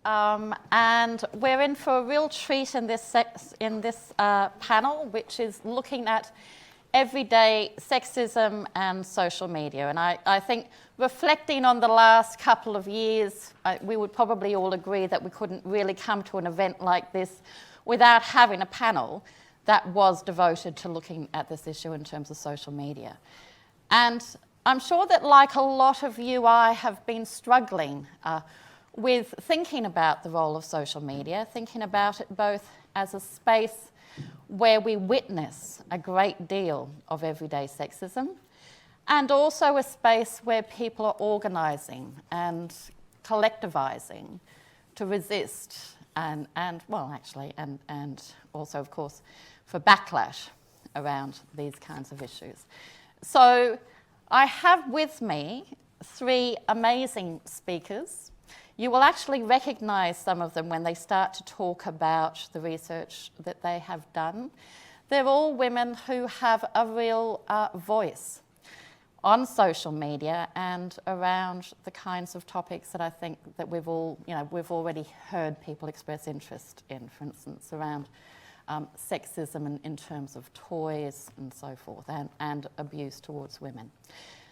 And we're in for a real treat in this panel, which is looking at everyday sexism and social media. And I think reflecting on the last couple of years, we would probably all agree that we couldn't really come to an event like this without having a panel that was devoted to looking at this issue in terms of social media. And I'm sure that, like a lot of you, I have been struggling with thinking about the role of social media, thinking about it both as a space where we witness a great deal of everyday sexism, and also a space where people are organising and collectivising to resist and also, of course, for backlash around these kinds of issues. So I have with me three amazing speakers. You will actually recognise some of them when they start to talk about the research that they have done. They're all women who have a real voice on social media and around the kinds of topics that I think that we've already heard people express interest in, for instance, around sexism in terms of toys and so forth, and abuse towards women.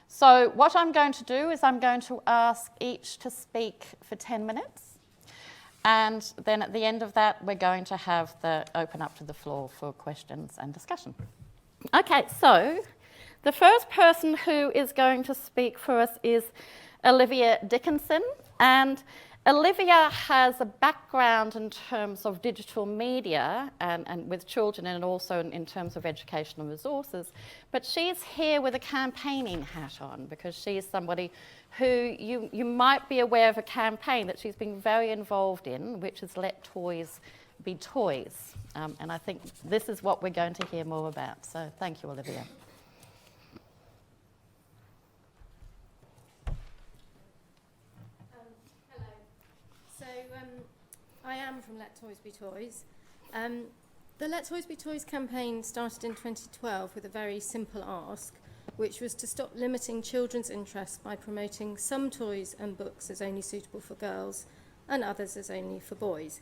So what I'm going to do is I'm going to ask each to speak for 10 minutes. And then at the end of that, we're going to have open up to the floor for questions and discussion. Okay, so the first person who is going to speak for us is Olivia Dickinson. And Olivia has a background in terms of digital media and with children, and also in terms of educational resources. But she's here with a campaigning hat on, because she is somebody who you might be aware of a campaign that she's been very involved in, which is Let Toys Be Toys. And I think this is what we're going to hear more about. So thank you, Olivia. I am from Let Toys Be Toys. The Let Toys Be Toys campaign started in 2012 with a very simple ask, which was to stop limiting children's interests by promoting some toys and books as only suitable for girls and others as only for boys.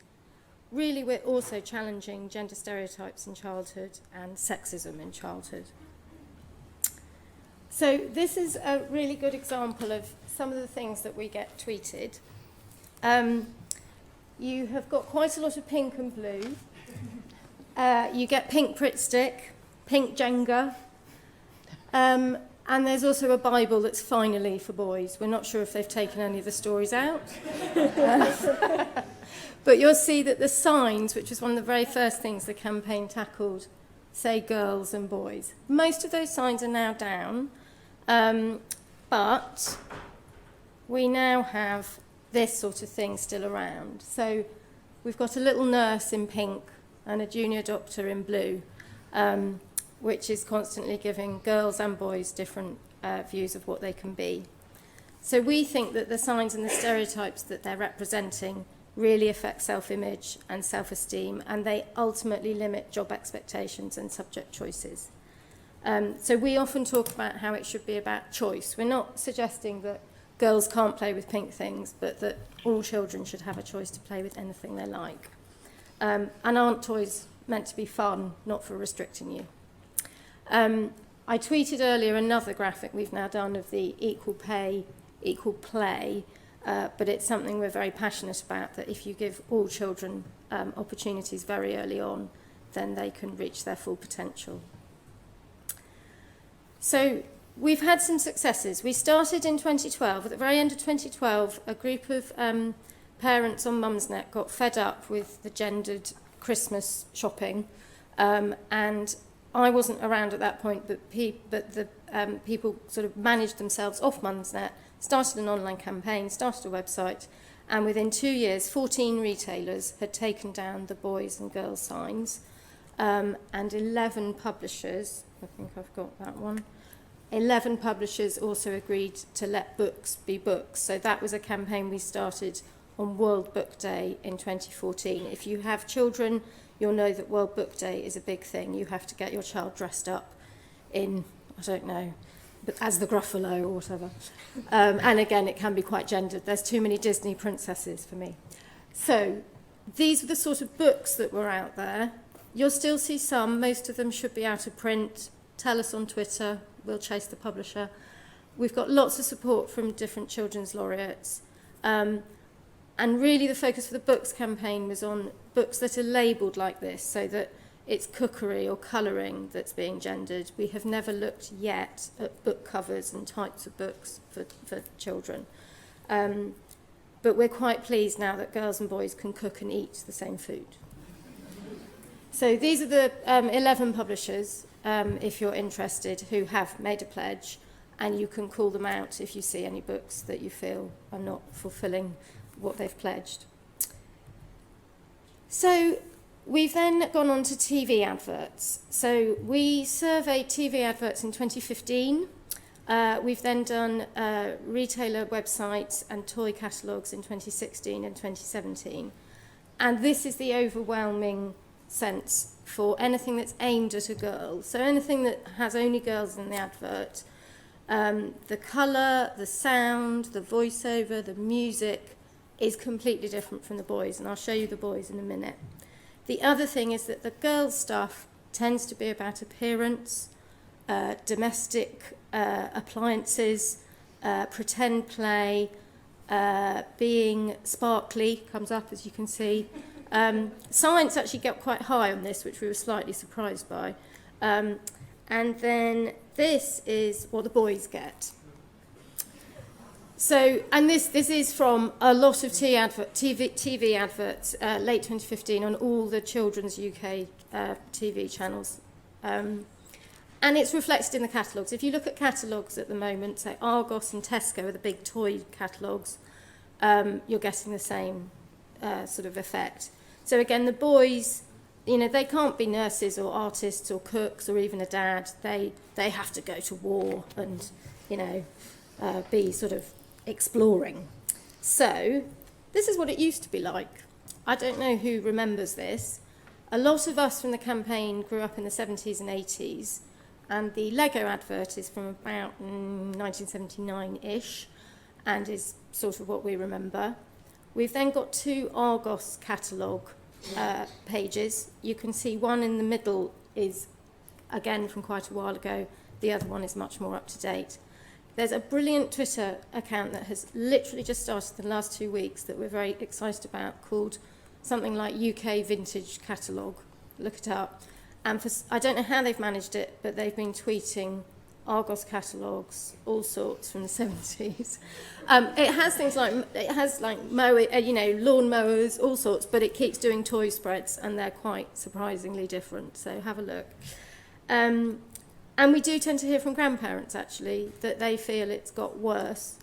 Really, we're also challenging gender stereotypes in childhood and sexism in childhood. So this is a really good example of some of the things that we get tweeted. You have got quite a lot of pink and blue. You get pink Pritt stick, pink Jenga, and there's also a Bible that's finally for boys. We're not sure if they've taken any of the stories out. But you'll see that the signs, which was one of the very first things the campaign tackled, say girls and boys. Most of those signs are now down, but we now have this sort of thing still around. So we've got a little nurse in pink and a junior doctor in blue, which is constantly giving girls and boys different views of what they can be. So we think that the signs and the stereotypes that they're representing really affect self-image and self-esteem, and they ultimately limit job expectations and subject choices. So we often talk about how it should be about choice. We're not suggesting that girls can't play with pink things, but that all children should have a choice to play with anything they like. And aren't toys meant to be fun, not for restricting you? I tweeted earlier another graphic we've now done of the equal pay, equal play, but it's something we're very passionate about, that if you give all children opportunities very early on, then they can reach their full potential. So we've had some successes. We started in 2012. At the very end of 2012, a group of parents on Mumsnet got fed up with the gendered Christmas shopping, and I wasn't around at that point, but the people sort of managed themselves off Mumsnet, started an online campaign, started a website, and within 2 years, 14 retailers had taken down the boys and girls signs, and 11 publishers, I think I've got that one, 11 publishers also agreed to let books be books. So that was a campaign we started on World Book Day in 2014. If you have children, you'll know that World Book Day is a big thing. You have to get your child dressed up in, I don't know, as the Gruffalo or whatever. And again, it can be quite gendered. There's too many Disney princesses for me. So these are the sort of books that were out there. You'll still see some. Most of them should be out of print. Tell us on Twitter. We'll chase the publisher. We've got lots of support from different children's laureates. And really the focus for the books campaign was on books that are labelled like this, so that it's cookery or colouring that's being gendered. We have never looked yet at book covers and types of books for children. But we're quite pleased now that girls and boys can cook and eat the same food. So these are the 11 publishers, if you're interested, who have made a pledge, and you can call them out if you see any books that you feel are not fulfilling what they've pledged. So we've then gone on to TV adverts. So we surveyed TV adverts in 2015. We've then done retailer websites and toy catalogues in 2016 and 2017. And this is the overwhelming sense for anything that's aimed at a girl. So anything that has only girls in the advert, the colour, the sound, the voiceover, the music is completely different from the boys. And I'll show you the boys in a minute. The other thing is that the girls' stuff tends to be about appearance, domestic appliances, pretend play, being sparkly, comes up as you can see. Science actually got quite high on this, which we were slightly surprised by. And then this is what the boys get. So, and this is from a lot of TV adverts, late 2015, on all the children's UK TV channels. And it's reflected in the catalogues. If you look at catalogues at the moment, say Argos and Tesco are the big toy catalogues, you're getting the same sort of effect. So again, the boys, you know, they can't be nurses or artists or cooks or even a dad. They have to go to war and, you know, be sort of exploring. So this is what it used to be like. I don't know who remembers this. A lot of us from the campaign grew up in the 70s and 80s, and the Lego advert is from about 1979-ish and is sort of what we remember. We've then got two Argos catalogue pages. You can see one in the middle is, again, from quite a while ago. The other one is much more up to date. There's a brilliant Twitter account that has literally just started in the last 2 weeks that we're very excited about, called something like UK Vintage Catalogue. Look it up. And I don't know how they've managed it, but they've been tweeting Argos catalogues, all sorts, from the 70s. It has things like, lawn mowers, all sorts, but it keeps doing toy spreads, and they're quite surprisingly different. So have a look. And we do tend to hear from grandparents, actually, that they feel it's got worse.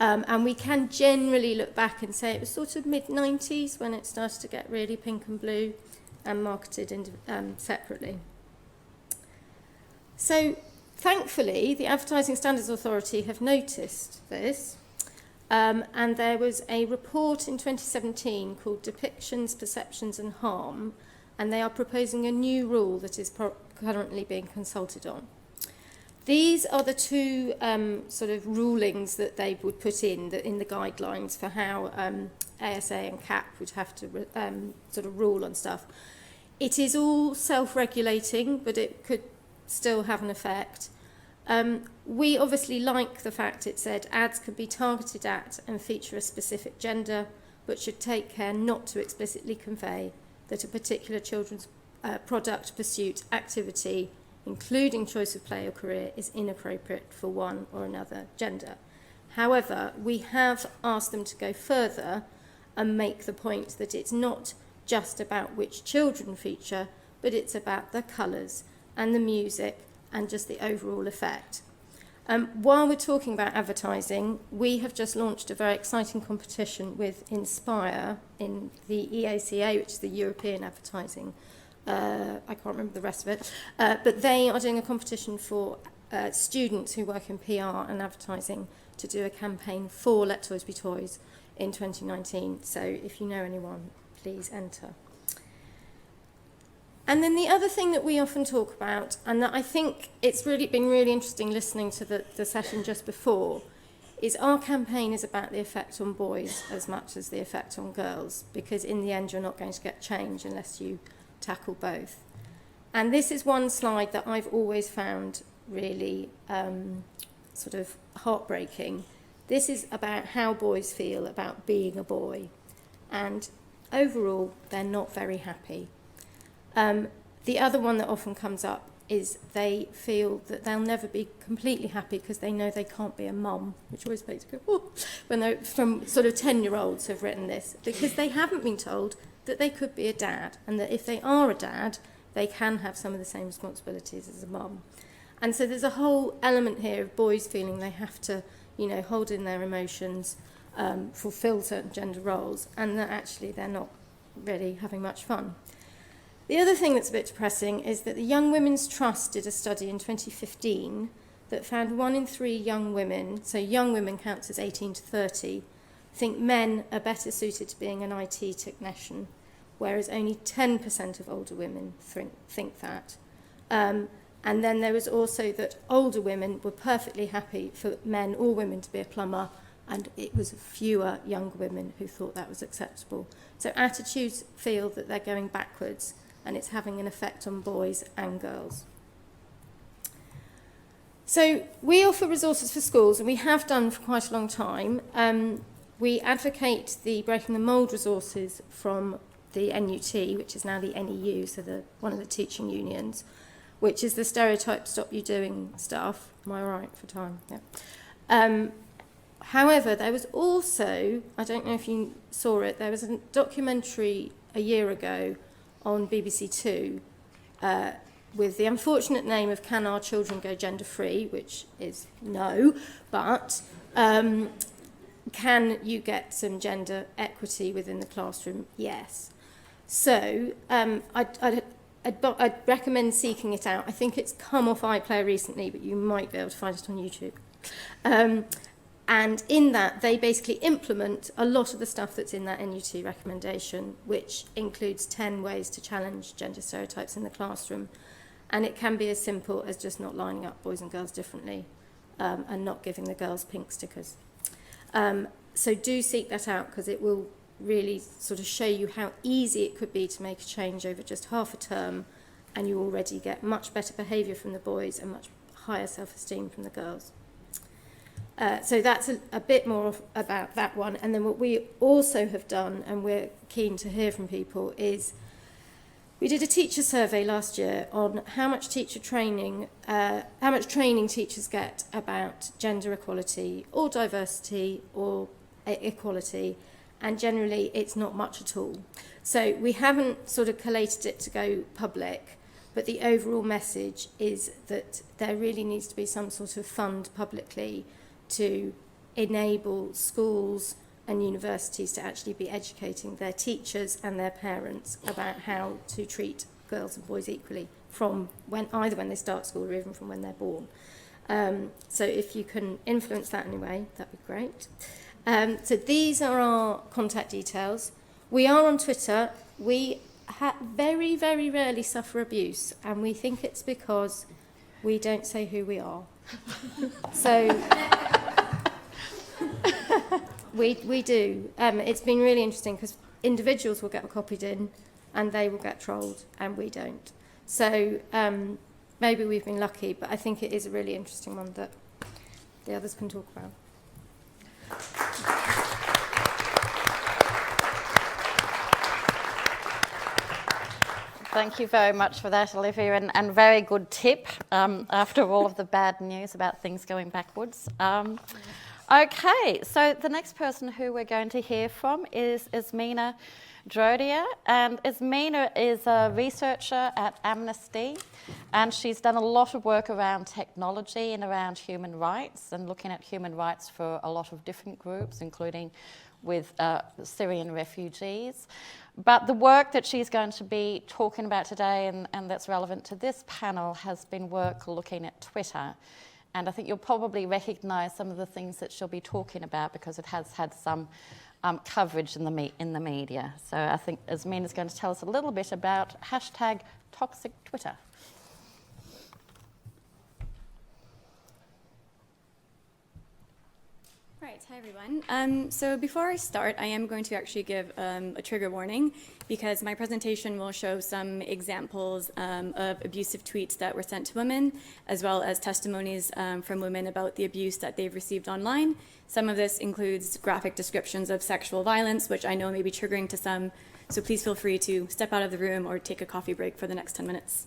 And we can generally look back and say it was sort of mid-90s when it started to get really pink and blue and marketed separately. So thankfully, the Advertising Standards Authority have noticed this. And there was a report in 2017 called Depictions, Perceptions and Harm, and they are proposing a new rule that is currently being consulted on. These are the two sort of rulings that they would put in the guidelines for how ASA and CAP would have to sort of rule on stuff. It is all self-regulating, but it could still have an effect. We obviously like the fact it said ads could be targeted at and feature a specific gender, but should take care not to explicitly convey that a particular children's product, pursuit, activity, including choice of play or career, is inappropriate for one or another gender. However, we have asked them to go further and make the point that it's not just about which children feature, but it's about the colours and the music and just the overall effect. While we're talking about advertising, we have just launched a very exciting competition with Inspire in the EACA, which is the European Advertising. I can't remember the rest of it, but they are doing a competition for students who work in PR and advertising to do a campaign for Let Toys Be Toys in 2019. So if you know anyone, please enter. And then the other thing that we often talk about, and that I think it's really been really interesting listening to the session just before, is our campaign is about the effect on boys as much as the effect on girls, because in the end you're not going to get change unless you tackle both. And this is one slide that I've always found really sort of heartbreaking. This is about how boys feel about being a boy. And overall, they're not very happy. The other one that often comes up is they feel that they'll never be completely happy because they know they can't be a mum, which always makes me go, oh, when they're from sort of 10-year-olds have written this, because they haven't been told that they could be a dad, and that if they are a dad, they can have some of the same responsibilities as a mum. And so there's a whole element here of boys feeling they have to, you know, hold in their emotions, fulfill certain gender roles, and that actually they're not really having much fun. The other thing that's a bit depressing is that the Young Women's Trust did a study in 2015 that found 1 in 3 young women, so young women counts as 18 to 30, think men are better suited to being an IT technician, whereas only 10% of older women think that. And then there was also that older women were perfectly happy for men or women to be a plumber, and it was fewer younger women who thought that was acceptable. So attitudes feel that they're going backwards, and it's having an effect on boys and girls. So we offer resources for schools, and we have done for quite a long time. We advocate the Breaking the Mould resources from the NUT, which is now the NEU, so one of the teaching unions, which is the stereotype stop you doing stuff. Am I right for time? Yeah. However, there was also, I don't know if you saw it, there was a documentary a year ago on BBC Two with the unfortunate name of Can Our Children Go Gender Free, which is no, but can you get some gender equity within the classroom? Yes. So I'd recommend seeking it out. I think it's come off iPlayer recently, but you might be able to find it on YouTube. And in that, they basically implement a lot of the stuff that's in that NUT recommendation, which includes 10 ways to challenge gender stereotypes in the classroom. And it can be as simple as just not lining up boys and girls differently and not giving the girls pink stickers. So do seek that out, because it will really sort of show you how easy it could be to make a change over just half a term, and you already get much better behaviour from the boys and much higher self-esteem from the girls. So that's a bit more about that one. And then what we also have done, and we're keen to hear from people, is we did a teacher survey last year on how much training teachers get about gender equality or diversity or equality, and generally it's not much at all. So we haven't sort of collated it to go public, but the overall message is that there really needs to be some sort of fund publicly to enable schools and universities to actually be educating their teachers and their parents about how to treat girls and boys equally from either when they start school or even from when they're born. So if you can influence that in any way, that'd be great. So these are our contact details. We are on Twitter. We very, very rarely suffer abuse, and we think it's because we don't say who we are. So we do. It's been really interesting because individuals will get copied in and they will get trolled and we don't. So maybe we've been lucky, but I think it is a really interesting one that the others can talk about. Thank you very much for that, Olivia, and very good tip after all of the bad news about things going backwards. Okay, so the next person who we're going to hear from is Ismina Drodia, and Ismina is a researcher at Amnesty, and she's done a lot of work around technology and around human rights, and looking at human rights for a lot of different groups, including with Syrian refugees. But the work that she's going to be talking about today and that's relevant to this panel has been work looking at Twitter And I think you'll probably recognise some of the things that she'll be talking about because it has had some coverage in the media. So I think Yasmin is going to tell us a little bit about hashtag toxic Twitter. Right, hi everyone. So before I start, I am going to actually give a trigger warning because my presentation will show some examples of abusive tweets that were sent to women, as well as testimonies from women about the abuse that they've received online. Some of this includes graphic descriptions of sexual violence, which I know may be triggering to some, so please feel free to step out of the room or take a coffee break for the next 10 minutes.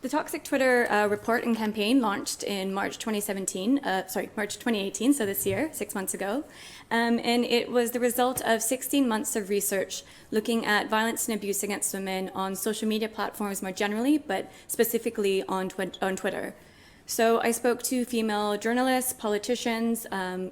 The Toxic Twitter report and campaign launched in March 2018, so this year, 6 months ago. And it was the result of 16 months of research looking at violence and abuse against women on social media platforms more generally, but specifically on Twitter. So I spoke to female journalists, politicians,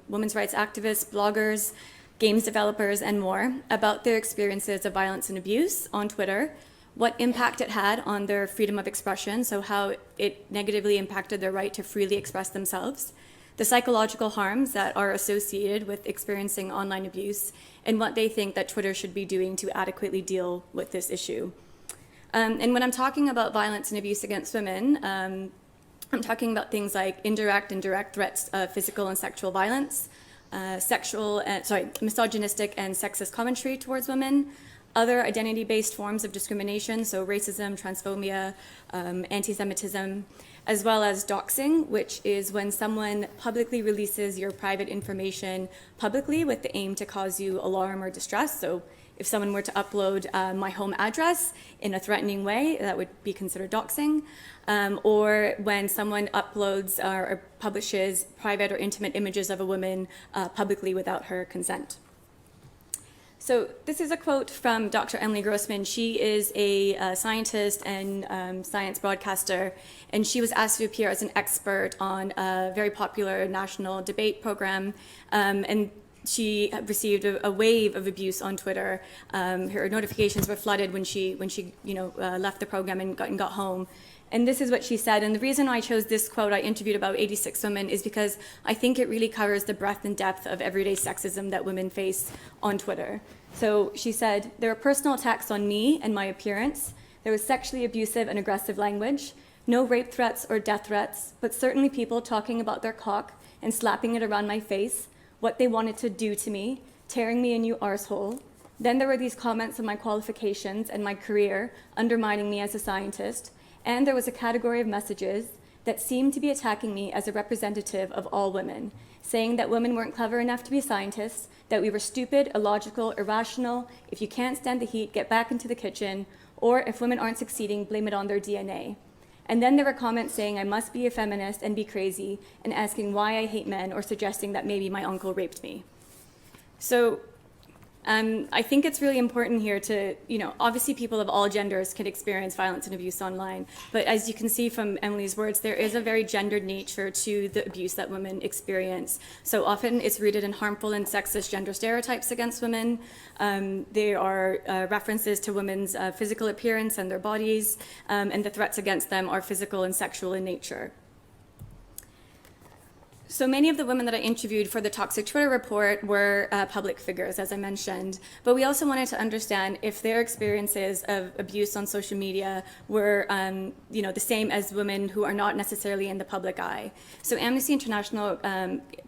women's rights activists, bloggers, games developers, and more about their experiences of violence and abuse on Twitter, what impact it had on their freedom of expression, so how it negatively impacted their right to freely express themselves, the psychological harms that are associated with experiencing online abuse, and what they think that Twitter should be doing to adequately deal with this issue. And when I'm talking about violence and abuse against women, I'm talking about things like indirect and direct threats of physical and sexual violence, misogynistic and sexist commentary towards women, other identity-based forms of discrimination, so racism, transphobia, anti-Semitism, as well as doxing, which is when someone publicly releases your private information publicly with the aim to cause you alarm or distress. So if someone were to upload my home address in a threatening way, that would be considered doxing. Or when someone uploads or publishes private or intimate images of a woman publicly without her consent. So this is a quote from Dr. Emily Grossman. She is a scientist and science broadcaster, and she was asked to appear as an expert on a very popular national debate program, and she received a wave of abuse on Twitter. Her notifications were flooded when she left the program and got home. And this is what she said. And the reason I chose this quote, I interviewed about 86 women, is because I think it really covers the breadth and depth of everyday sexism that women face on Twitter. So she said, "There were personal attacks on me and my appearance. There was sexually abusive and aggressive language. No rape threats or death threats, but certainly people talking about their cock and slapping it around my face, what they wanted to do to me, tearing me a new arsehole. Then there were these comments on my qualifications and my career, undermining me as a scientist. And there was a category of messages that seemed to be attacking me as a representative of all women, saying that women weren't clever enough to be scientists, that we were stupid, illogical, irrational, if you can't stand the heat, get back into the kitchen, or if women aren't succeeding, blame it on their DNA. And then there were comments saying I must be a feminist and be crazy, and asking why I hate men, or suggesting that maybe my uncle raped me." So I think it's really important here to, obviously people of all genders can experience violence and abuse online, but as you can see from Emily's words, there is a very gendered nature to the abuse that women experience. So often it's rooted in harmful and sexist gender stereotypes against women. There are references to women's physical appearance and their bodies, and the threats against them are physical and sexual in nature. So many of the women that I interviewed for the Toxic Twitter report were public figures, as I mentioned, but we also wanted to understand if their experiences of abuse on social media were, the same as women who are not necessarily in the public eye. So Amnesty International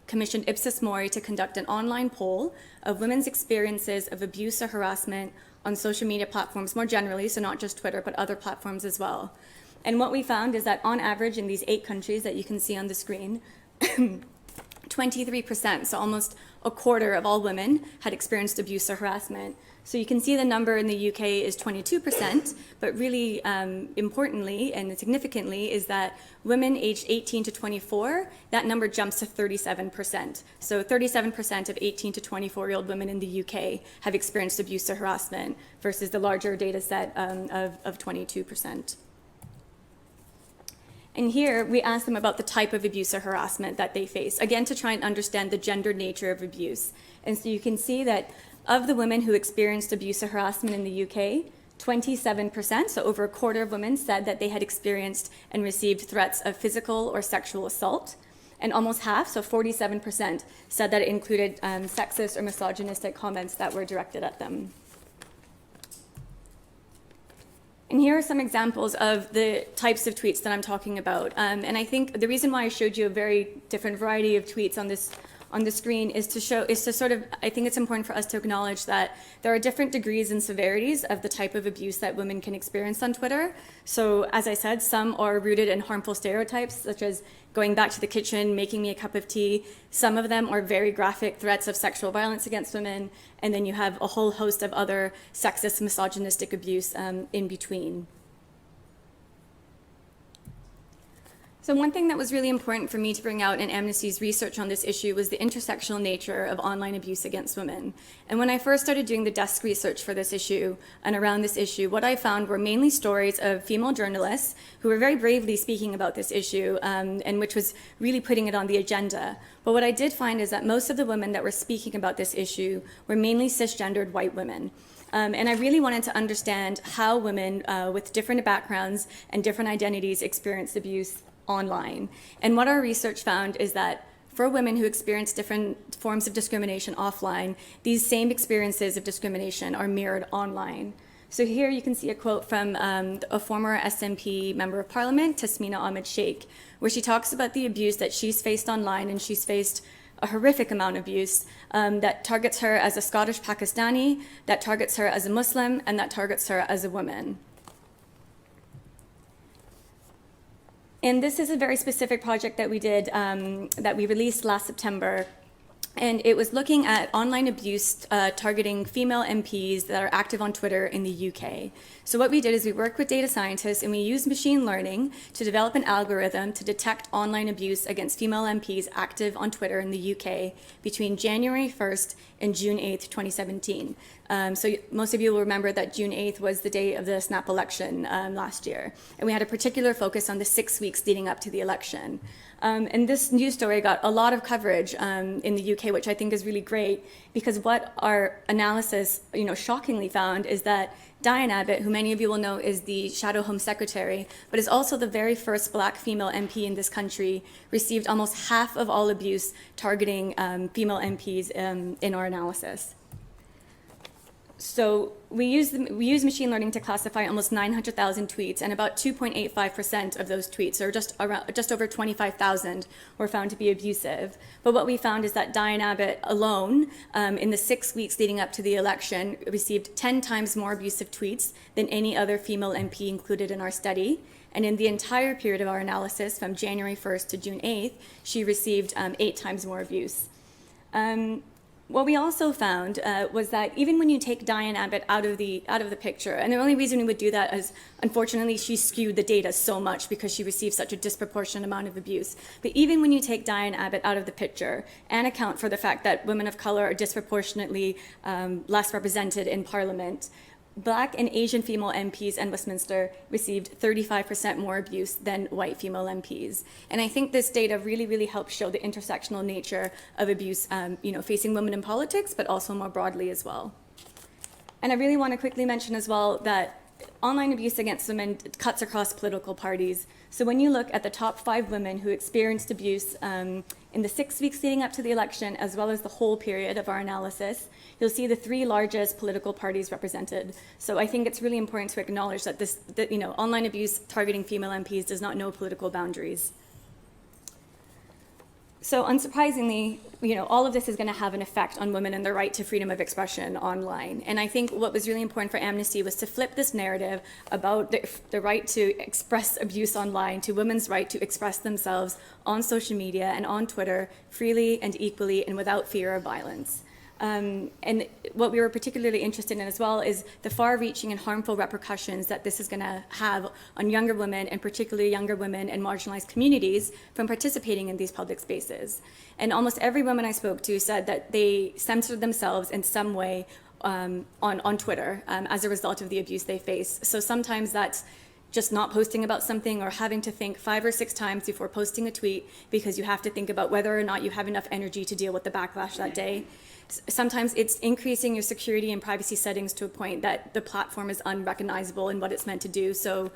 commissioned Ipsos Mori to conduct an online poll of women's experiences of abuse or harassment on social media platforms more generally, so not just Twitter, but other platforms as well. And what we found is that on average in these 8 countries that you can see on the screen, 23%, so almost a quarter of all women had experienced abuse or harassment. So you can see the number in the UK is 22%, but really importantly and significantly is that women aged 18 to 24, that number jumps to 37%. So 37% of 18 to 24-year-old women in the UK have experienced abuse or harassment versus the larger data set of 22%. And here we asked them about the type of abuse or harassment that they face, again to try and understand the gendered nature of abuse. And so you can see that of the women who experienced abuse or harassment in the UK, 27%, so over a quarter of women, said that they had experienced and received threats of physical or sexual assault. And almost half, so 47%, said that it included sexist or misogynistic comments that were directed at them. And here are some examples of the types of tweets that I'm talking about. And I think the reason why I showed you a very different variety of tweets on the screen is to sort of, I think it's important for us to acknowledge that there are different degrees and severities of the type of abuse that women can experience on Twitter. So as I said, some are rooted in harmful stereotypes, such as going back to the kitchen, making me a cup of tea. Some of them are very graphic threats of sexual violence against women. And then you have a whole host of other sexist, misogynistic abuse in between. So one thing that was really important for me to bring out in Amnesty's research on this issue was the intersectional nature of online abuse against women. And when I first started doing the desk research for this issue and around this issue, what I found were mainly stories of female journalists who were very bravely speaking about this issue and which was really putting it on the agenda. But what I did find is that most of the women that were speaking about this issue were mainly cisgendered white women. And I really wanted to understand how women with different backgrounds and different identities experienced abuse online. And what our research found is that for women who experience different forms of discrimination offline, these same experiences of discrimination are mirrored online. So here you can see a quote from a former SNP member of parliament, Tasmina Ahmed Sheikh, where she talks about the abuse that she's faced online, and she's faced a horrific amount of abuse that targets her as a Scottish Pakistani, that targets her as a Muslim, and that targets her as a woman. And this is a very specific project that we did, that we released last September. And it was looking at online abuse targeting female MPs that are active on Twitter in the UK. So what we did is we worked with data scientists and we used machine learning to develop an algorithm to detect online abuse against female MPs active on Twitter in the UK between January 1st and June 8th, 2017. So most of you will remember that June 8th was the day of the snap election last year. And we had a particular focus on the 6 weeks leading up to the election. And this news story got a lot of coverage in the UK, which I think is really great, because what our analysis, shockingly found is that Diane Abbott, who many of you will know is the Shadow Home Secretary, but is also the very first Black female MP in this country, received almost half of all abuse targeting female MPs in our analysis. So we use machine learning to classify almost 900,000 tweets, and about 2.85% of those tweets, or just over 25,000, were found to be abusive. But what we found is that Diane Abbott alone, in the 6 weeks leading up to the election, received 10 times more abusive tweets than any other female MP included in our study. And in the entire period of our analysis, from January 1st to June 8th, she received 8 times more abuse. What we also found was that even when you take Diane Abbott out of the picture, and the only reason we would do that is, unfortunately, she skewed the data so much because she received such a disproportionate amount of abuse. But even when you take Diane Abbott out of the picture and account for the fact that women of color are disproportionately less represented in Parliament, Black and Asian female MPs in Westminster received 35% more abuse than white female MPs. And I think this data really, really helps show the intersectional nature of abuse, facing women in politics, but also more broadly as well. And I really want to quickly mention as well that online abuse against women cuts across political parties. So when you look at the top 5 women who experienced abuse in the 6 weeks leading up to the election, as well as the whole period of our analysis, you'll see the 3 largest political parties represented. So I think it's really important to acknowledge that online abuse targeting female MPs does not know political boundaries. So unsurprisingly, all of this is going to have an effect on women and their right to freedom of expression online. And I think what was really important for Amnesty was to flip this narrative about the right to express abuse online to women's right to express themselves on social media and on Twitter freely and equally and without fear of violence. And what we were particularly interested in as well is the far-reaching and harmful repercussions that this is going to have on younger women, and particularly younger women in marginalized communities, from participating in these public spaces. And almost every woman I spoke to said that they censored themselves in some way on Twitter as a result of the abuse they face. So sometimes that's just not posting about something or having to think 5 or 6 times before posting a tweet because you have to think about whether or not you have enough energy to deal with the backlash that day. Sometimes it's increasing your security and privacy settings to a point that the platform is unrecognizable in what it's meant to do. So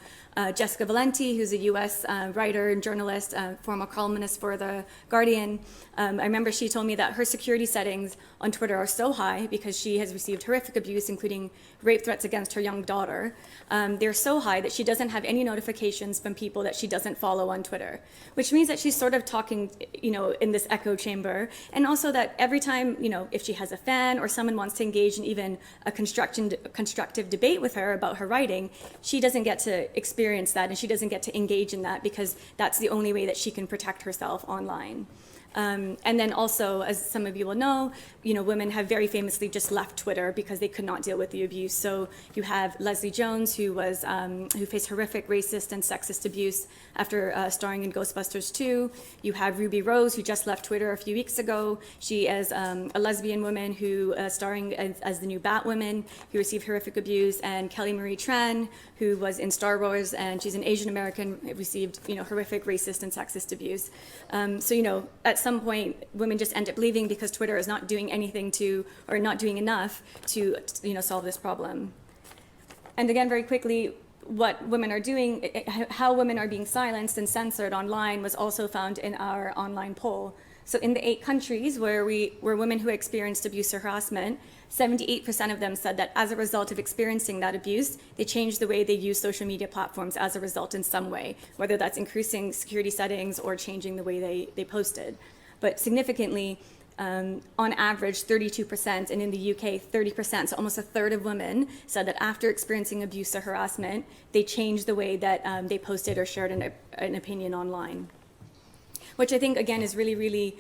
Jessica Valenti, who's a US writer and journalist, former columnist for The Guardian, I remember she told me that her security settings on Twitter are so high because she has received horrific abuse, including rape threats against her young daughter. They're so high that she doesn't have any notifications from people that she doesn't follow on Twitter, which means that she's sort of talking, in this echo chamber. And also that every time, if she has a fan or someone wants to engage in even a constructive debate with her about her writing, she doesn't get to experience that and she doesn't get to engage in that because that's the only way that she can protect herself online. And then also, as some of you will know, women have very famously just left Twitter because they could not deal with the abuse. So you have Leslie Jones, who faced horrific racist and sexist abuse after starring in Ghostbusters 2. You have Ruby Rose, who just left Twitter a few weeks ago. She is a lesbian woman who starring as the new Batwoman, who received horrific abuse, and Kelly Marie Tran, who was in Star Wars, and she's an Asian American, received horrific racist and sexist abuse. So at some point, women just end up leaving because Twitter is not doing anything or not doing enough to solve this problem. And again, very quickly, what women are doing, how women are being silenced and censored online was also found in our online poll. So in the 8 countries where women who experienced abuse or harassment, 78% of them said that as a result of experiencing that abuse, they changed the way they use social media platforms as a result in some way, whether that's increasing security settings or changing the way they posted. But significantly, on average, 32%, and in the UK, 30%, so almost a third of women said that after experiencing abuse or harassment, they changed the way that they posted or shared an opinion online. Which I think, again, is really, really,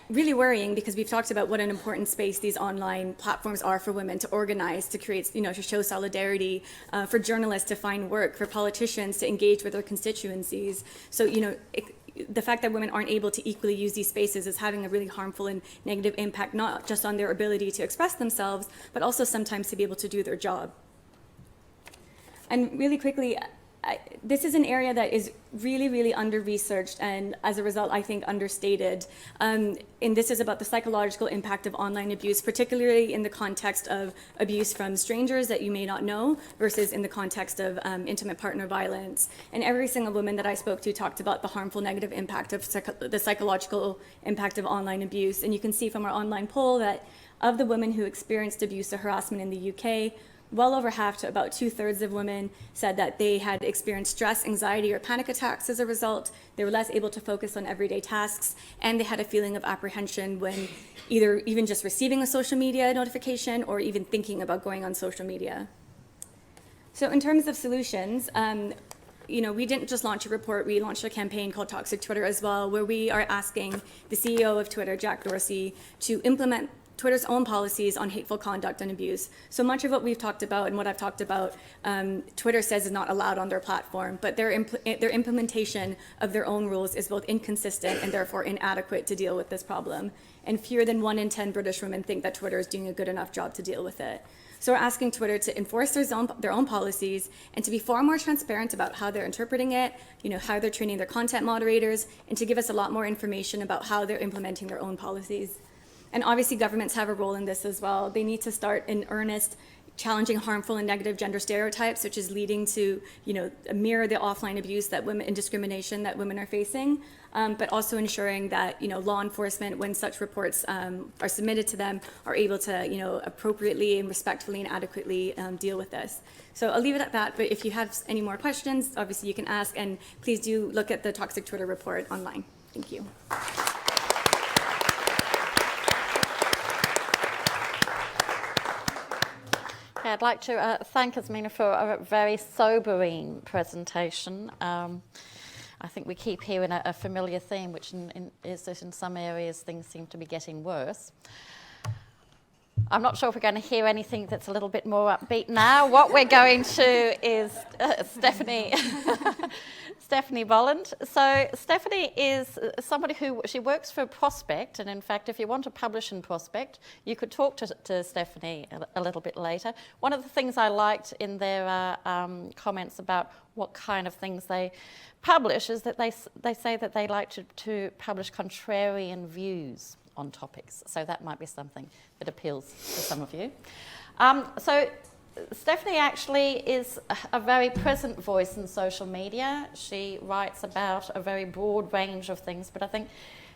really worrying because we've talked about what an important space these online platforms are for women to organize, to create, to show solidarity, for journalists to find work, for politicians to engage with their constituencies. So, the fact that women aren't able to equally use these spaces is having a really harmful and negative impact, not just on their ability to express themselves, but also sometimes to be able to do their job. And really quickly, this is an area that is really, really under-researched and, as a result, I think understated. And this is about the psychological impact of online abuse, particularly in the context of abuse from strangers that you may not know versus in the context of intimate partner violence. And every single woman that I spoke to talked about the harmful negative impact of the psychological impact of online abuse. And you can see from our online poll that of the women who experienced abuse or harassment in the UK, well over half to about 2/3 of women said that they had experienced stress, anxiety, or panic attacks as a result. They were less able to focus on everyday tasks, and they had a feeling of apprehension when even just receiving a social media notification or even thinking about going on social media. So in terms of solutions, we didn't just launch a report, we launched a campaign called Toxic Twitter as well, where we are asking the CEO of Twitter, Jack Dorsey, to implement Twitter's own policies on hateful conduct and abuse. So much of what we've talked about and what I've talked about, Twitter says is not allowed on their platform, but their implementation of their own rules is both inconsistent and therefore inadequate to deal with this problem. And fewer than 1 in 10 British women think that Twitter is doing a good enough job to deal with it. So we're asking Twitter to enforce their own policies and to be far more transparent about how they're interpreting it, how they're training their content moderators, and to give us a lot more information about how they're implementing their own policies. And obviously governments have a role in this as well. They need to start in earnest challenging harmful and negative gender stereotypes, which is leading to, mirror the offline abuse that women and discrimination that women are facing, but also ensuring that, law enforcement, when such reports are submitted to them, are able to, appropriately and respectfully and adequately deal with this. So I'll leave it at that, but if you have any more questions, obviously you can ask, and please do look at the Toxic Twitter report online. Thank you. Okay, I'd like to thank Azmina for a very sobering presentation. I think we keep hearing a familiar theme, which is that in some areas things seem to be getting worse. I'm not sure if we're going to hear anything that's a little bit more upbeat now. What we're going to is Stephanie Bolland. So Stephanie is somebody she works for Prospect, and in fact, if you want to publish in Prospect, you could talk to Stephanie a little bit later. One of the things I liked in their comments about what kind of things they publish is that they say that they like to publish contrarian views on topics. So that might be something that appeals to some of you. So Stephanie actually is a very present voice in social media. She writes about a very broad range of things, but I think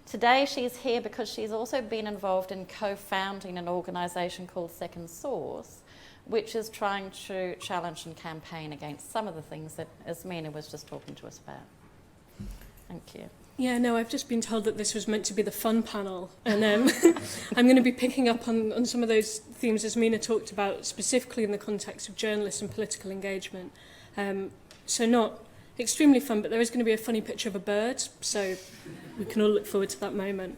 today she's here because she's also been involved in co-founding an organisation called Second Source, which is trying to challenge and campaign against some of the things that Esmina was just talking to us about. Thank you. Yeah, no, I've just been told that this was meant to be the fun panel, and I'm going to be picking up on some of those themes as Mina talked about, specifically in the context of journalists and political engagement. So not extremely fun, but there is going to be a funny picture of a bird, so we can all look forward to that moment.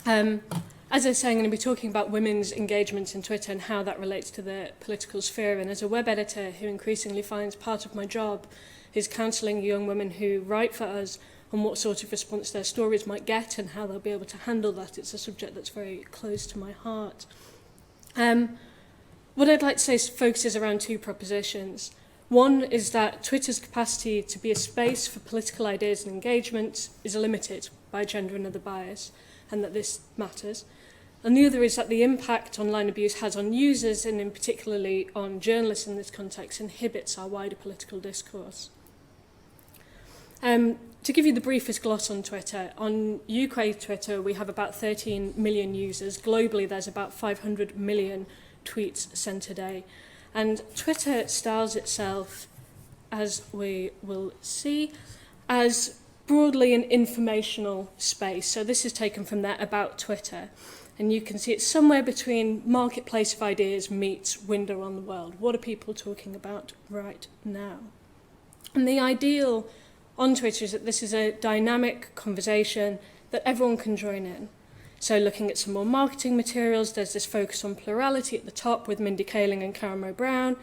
As I say, I'm going to be talking about women's engagement in Twitter and how that relates to the political sphere, and as a web editor who increasingly finds part of my job is counselling young women who write for us on what sort of response their stories might get and how they'll be able to handle that. It's a subject that's very close to my heart. What I'd like to say focuses around two propositions. One is that Twitter's capacity to be a space for political ideas and engagement is limited by gender and other bias, and that this matters. And the other is that the impact online abuse has on users, and in particularly on journalists in this context, inhibits our wider political discourse. To give you the briefest gloss on Twitter, on UK Twitter we have about 13 million users. Globally there's about 500 million tweets sent a day. And Twitter styles itself, as we will see, as broadly an informational space. So this is taken from their About Twitter. And you can see it's somewhere between marketplace of ideas meets window on the world. What are people talking about right now? And the ideal on Twitter is that this is a dynamic conversation that everyone can join in. So looking at some more marketing materials, there's this focus on plurality at the top with Mindy Kaling and Karen Moe Brown,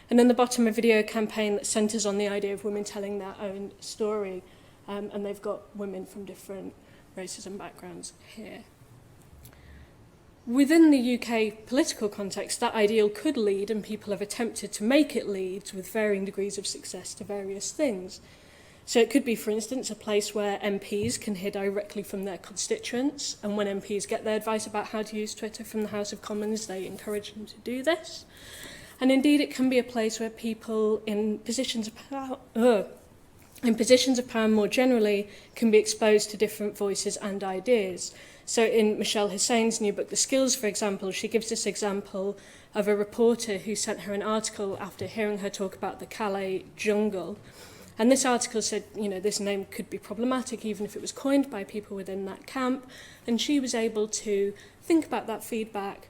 and then the bottom a video campaign that centres on the idea of women telling their own story, and they've got women from different races and backgrounds here. Within the UK political context, that ideal could lead, and people have attempted to make it lead with varying degrees of success to various things. So it could be, for instance, a place where MPs can hear directly from their constituents, and when MPs get their advice about how to use Twitter from the House of Commons, they encourage them to do this. And indeed, it can be a place where people in positions of power more generally can be exposed to different voices and ideas. So in Michelle Hussein's new book, The Skills, for example, she gives this example of a reporter who sent her an article after hearing her talk about the Calais jungle. And this article said, you know, this name could be problematic even if it was coined by people within that camp. And she was able to think about that feedback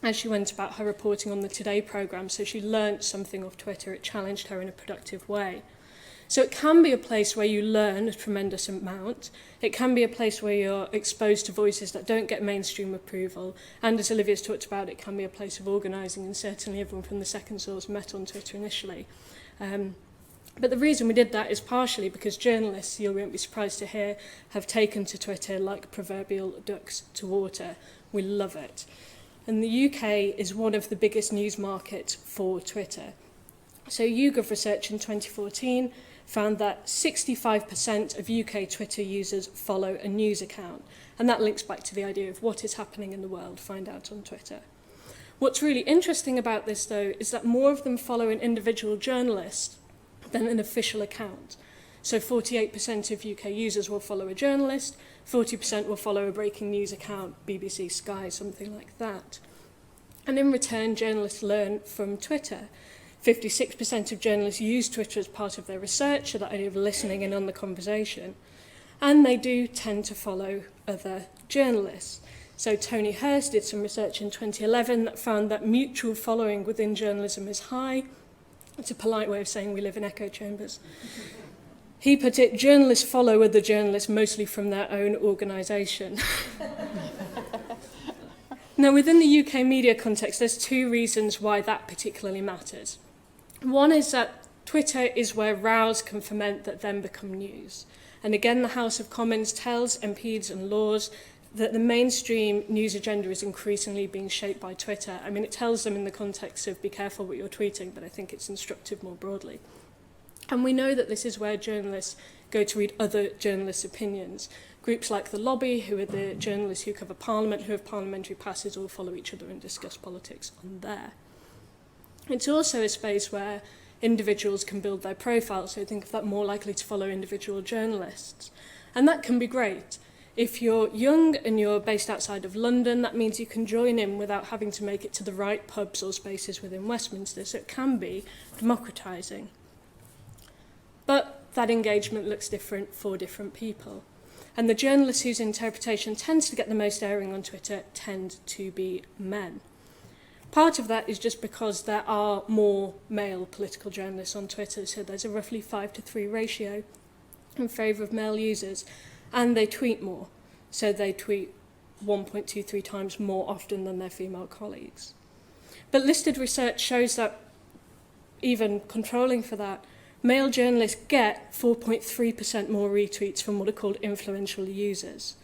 as she went about her reporting on the Today programme. So she learnt something off Twitter. It challenged her in a productive way. So it can be a place where you learn a tremendous amount. It can be a place where you're exposed to voices that don't get mainstream approval. And as Olivia's talked about, it can be a place of organising. And certainly everyone from the Second Source met on Twitter initially. But the reason we did that is partially because journalists, you won't be surprised to hear, have taken to Twitter like proverbial ducks to water. We love it. And the UK is one of the biggest news markets for Twitter. So YouGov research in 2014 found that 65% of UK Twitter users follow a news account. And that links back to the idea of what is happening in the world, find out on Twitter. What's really interesting about this, though, is that more of them follow an individual journalist than an official account. So 48% of UK users will follow a journalist, 40% will follow a breaking news account, BBC, Sky, something like that. And in return, journalists learn from Twitter. 56% of journalists use Twitter as part of their research, so that idea of listening in on the conversation. And they do tend to follow other journalists. So Tony Hurst did some research in 2011 that found that mutual following within journalism is high. It's a polite way of saying we live in echo chambers. He put it, journalists follow other journalists mostly from their own organisation. Now, within the UK media context, there's two reasons why that particularly matters. One is that Twitter is where rows can ferment that then become news. And again, the House of Commons tells MPs and laws that the mainstream news agenda is increasingly being shaped by Twitter. I mean, it tells them in the context of be careful what you're tweeting, but I think it's instructive more broadly. And we know that this is where journalists go to read other journalists' opinions. Groups like the Lobby, who are the journalists who cover Parliament, who have parliamentary passes, all follow each other and discuss politics on there. It's also a space where individuals can build their profiles, so think of that more likely to follow individual journalists. And that can be great. If you're young and you're based outside of London, that means you can join in without having to make it to the right pubs or spaces within Westminster, so it can be democratising. But that engagement looks different for different people. And the journalists whose interpretation tends to get the most airing on Twitter tend to be men. Part of that is just because there are more male political journalists on Twitter, so there's a roughly 5-to-3 ratio in favour of male users, and they tweet more, so they tweet 1.23 times more often than their female colleagues. But listed research shows that, even controlling for that, male journalists get 4.3% more retweets from what are called influential users,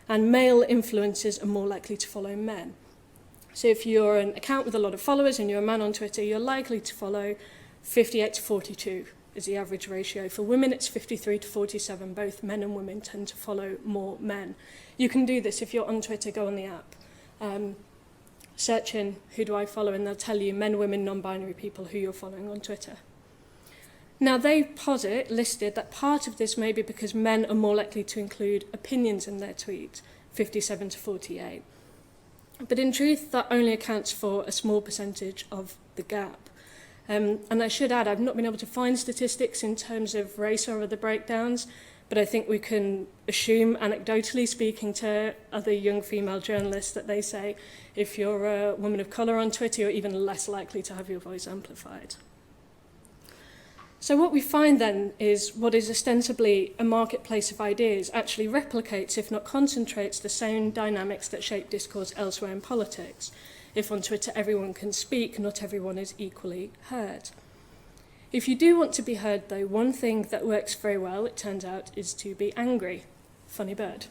and male influencers are more likely to follow men. So if you're an account with a lot of followers and you're a man on Twitter, you're likely to follow 58 to 42 is the average ratio. For women, it's 53 to 47. Both men and women tend to follow more men. You can do this if you're on Twitter, go on the app. Search in who do I follow, and they'll tell you men, women, non-binary people who you're following on Twitter. Now, they posit, listed, that part of this may be because men are more likely to include opinions in their tweet, 57 to 48. But in truth, that only accounts for a small percentage of the gap. And I should add, I've not been able to find statistics in terms of race or other breakdowns, but I think we can assume, anecdotally speaking to other young female journalists, that they say if you're a woman of colour on Twitter, you're even less likely to have your voice amplified. So what we find then is what is ostensibly a marketplace of ideas actually replicates, if not concentrates, the same dynamics that shape discourse elsewhere in politics. If on Twitter everyone can speak, not everyone is equally heard. If you do want to be heard, though, one thing that works very well, it turns out, is to be angry. Funny bird.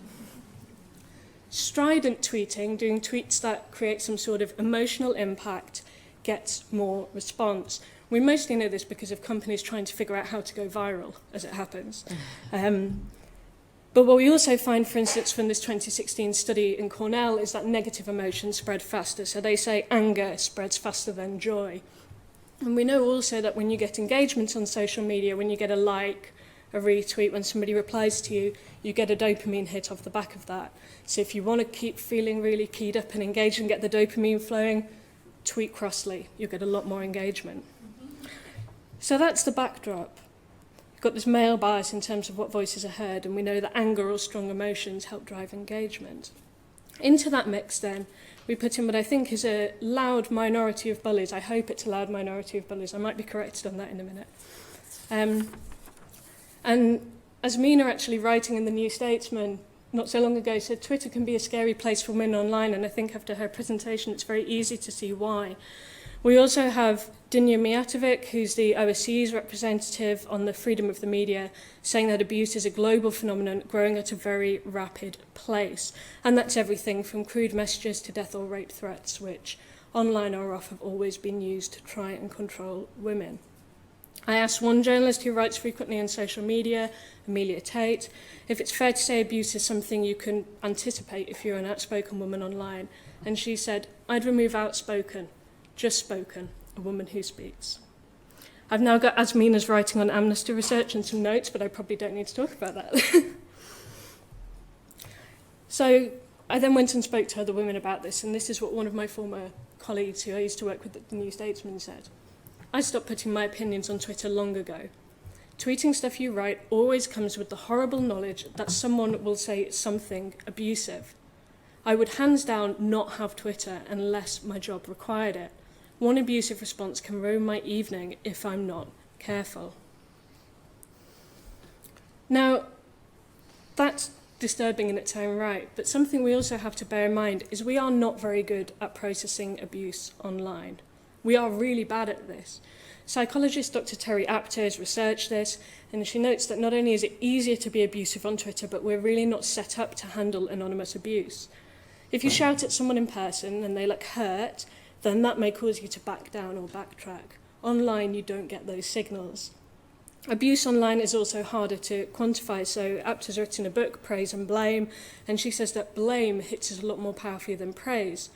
Strident tweeting, doing tweets that create some sort of emotional impact, gets more response. We mostly know this because of companies trying to figure out how to go viral, as it happens. But what we also find, for instance, from this 2016 study in Cornell, is that negative emotions spread faster. So they say anger spreads faster than joy. And we know also that when you get engagement on social media, when you get a like, a retweet, when somebody replies to you, you get a dopamine hit off the back of that. So if you want to keep feeling really keyed up and engaged and get the dopamine flowing, tweet crossly. You'll get a lot more engagement. So that's the backdrop. We've got this male bias in terms of what voices are heard, and we know that anger or strong emotions help drive engagement. Into that mix, then, we put in what I think is a loud minority of bullies. I hope it's a loud minority of bullies. I might be corrected on that in a minute. And as Mina, actually writing in the New Statesman not so long ago, said Twitter can be a scary place for women online, and I think after her presentation it's very easy to see why. We also have Dunya Mijatovic, who's the OSCE's representative on the freedom of the media, saying that abuse is a global phenomenon growing at a very rapid pace. And that's everything from crude messages to death or rape threats, which online or off have always been used to try and control women. I asked one journalist who writes frequently on social media, Amelia Tate, if it's fair to say abuse is something you can anticipate if you're an outspoken woman online. And she said, I'd remove outspoken. Just spoken, a woman who speaks. I've now got Asmina's writing on Amnesty research and some notes, but I probably don't need to talk about that. So I then went and spoke to other women about this, and this is what one of my former colleagues who I used to work with at the New Statesman said. I stopped putting my opinions on Twitter long ago. Tweeting stuff you write always comes with the horrible knowledge that someone will say something abusive. I would hands down not have Twitter unless my job required it. One abusive response can ruin my evening if I'm not careful. Now, that's disturbing in its own right. But something we also have to bear in mind is we are not very good at processing abuse online. We are really bad at this. Psychologist Dr. Terry Apter has researched this, and she notes that not only is it easier to be abusive on Twitter, but we're really not set up to handle anonymous abuse. If you shout at someone in person and they look hurt, then that may cause you to back down or backtrack. Online, you don't get those signals. Abuse online is also harder to quantify, so Apter's written a book, Praise and Blame, and she says that blame hits us a lot more powerfully than praise.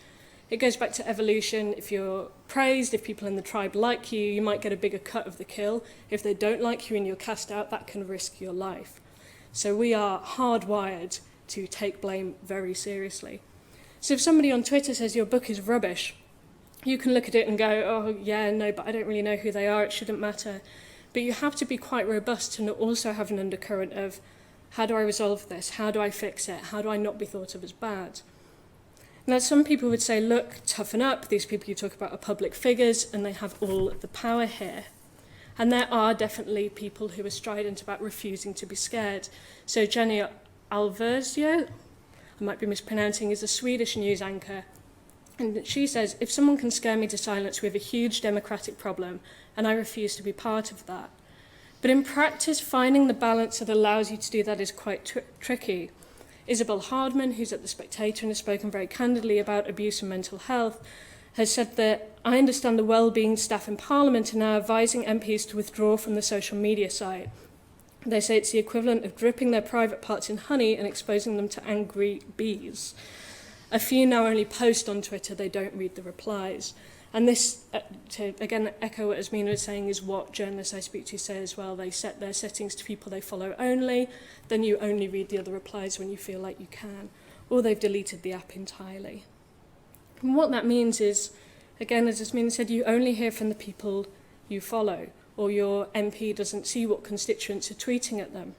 It goes back to evolution. If you're praised, if people in the tribe like you, you might get a bigger cut of the kill. If they don't like you and you're cast out, that can risk your life. So we are hardwired to take blame very seriously. So if somebody on Twitter says your book is rubbish, you can look at it and go, oh yeah, no, but I don't really know who they are, it shouldn't matter. But you have to be quite robust to also have an undercurrent of, how do I resolve this? How do I fix it? How do I not be thought of as bad? Now, some people would say, look, toughen up. These people you talk about are public figures and they have all the power here. And there are definitely people who are strident about refusing to be scared. So Jenny Alversio, I might be mispronouncing, is a Swedish news anchor. And she says, if someone can scare me to silence, we have a huge democratic problem, and I refuse to be part of that. But in practice, finding the balance that allows you to do that is quite tricky. Isabel Hardman, who's at The Spectator and has spoken very candidly about abuse and mental health, has said that, I understand the well-being staff in Parliament are now advising MPs to withdraw from the social media site. They say it's the equivalent of dripping their private parts in honey and exposing them to angry bees. A few now only post on Twitter, they don't read the replies. And this, to again echo what Asmina was saying, is what journalists I speak to say as well. They set their settings to people they follow only, then you only read the other replies when you feel like you can, or they've deleted the app entirely. And what that means is, again, as Asmina said, you only hear from the people you follow, or your MP doesn't see what constituents are tweeting at them.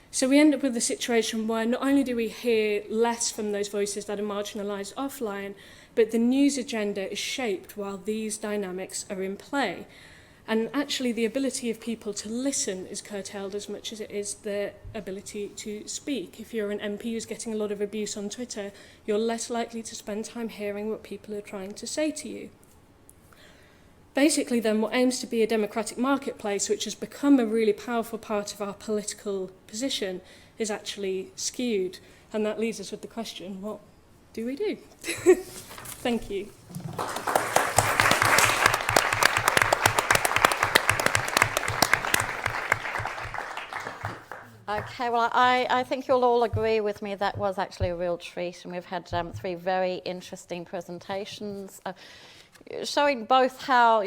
So we end up with a situation where not only do we hear less from those voices that are marginalised offline, but the news agenda is shaped while these dynamics are in play. And actually the ability of people to listen is curtailed as much as it is the ability to speak. If you're an MP who's getting a lot of abuse on Twitter, you're less likely to spend time hearing what people are trying to say to you. Basically then, what aims to be a democratic marketplace, which has become a really powerful part of our political position, is actually skewed. And that leaves us with the question, what do we do? Thank you. Okay, well, I think you'll all agree with me that was actually a real treat, and we've had 3 very interesting presentations showing both how,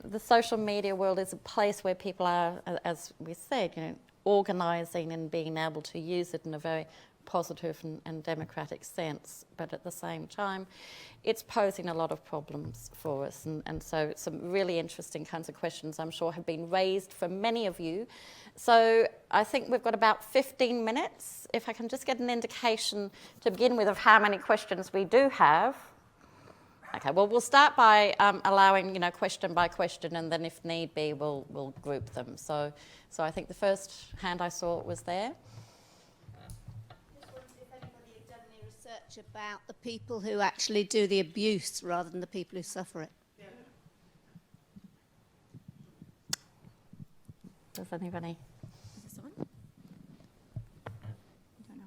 the social media world is a place where people are, as we said, organising and being able to use it in a very positive and democratic sense, but at the same time, it's posing a lot of problems for us, and so some really interesting kinds of questions I'm sure have been raised from many of you. So I think we've got about 15 minutes. If I can just get an indication to begin with of how many questions we do have. Okay, well, we'll start by allowing, question by question, and then if need be, we'll group them. So I think the first hand I saw was there. Just wondered if anybody had done any research about the people who actually do the abuse rather than the people who suffer it. Does anybody? Is this on? I don't know.